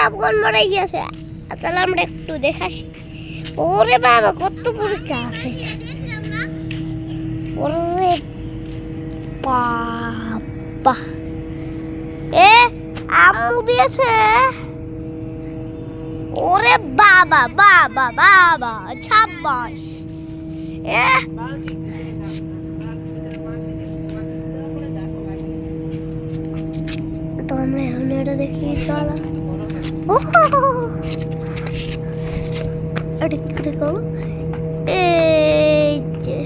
আপগন মরে গিয়েছে। চল আমরা একটু দেখাসি। ওরে বাবা কত বড় গাছ হয়েছে। ওরে বাবা এ আম্মু দিয়েছে। ওরে বাবা বাবা বাবা ছাব্বাস এ তো আমরা এখন এটা দেখি চলা। ও এটা কি দেখো এই যে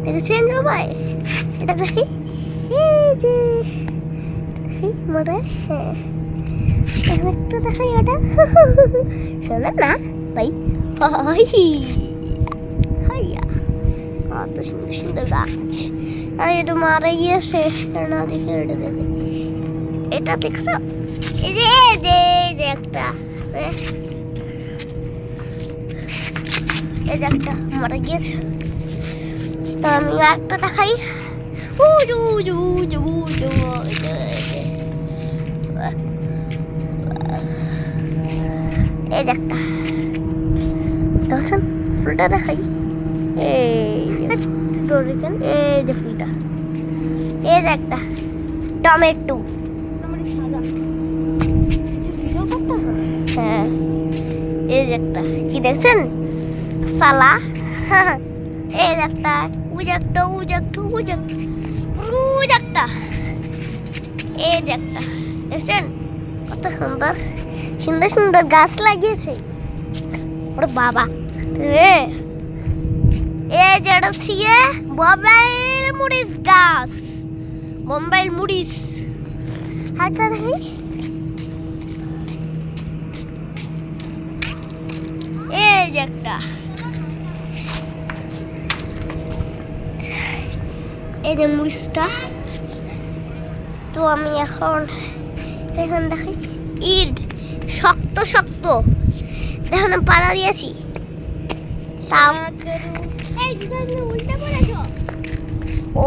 দেখেছেন সবাই এটা দেখি এই যে দেখি মরে হ্যাঁ একটু দেখাই ওটা শোনা না ভাই হাইয়া কত সুন্দর সুন্দর গাছ। আর এটা মারা গিয়েছে না দেখে এটা দেখে এটা দেখছো এই যে একটা এই যে একটা মারা গিয়েছে। তো আমি একটা দেখাই এই যে একটা দেখছেন ফুলটা দেখাই এই যে ফুলটা এই যে একটা টমেটো হ্যাঁ এই যে একটা কি দেখছেন সালা এই যে একটা একটা এই যে একটা দেখছেন কত সুন্দর সুন্দর সুন্দর গাছ লাগিয়েছে। ওরে বাবা রে এই যেটা ছিল বোম্বাইল মরিচ গাছ বোম্বাইল মরিচ হাতটা দেখি এই যে একটা এই যে মরিচটা। তো আমি এখন দেখি ইট শক্ত শক্ত দেখুন পাড়া দিয়েছি তাও উল্টে পড়েছ ও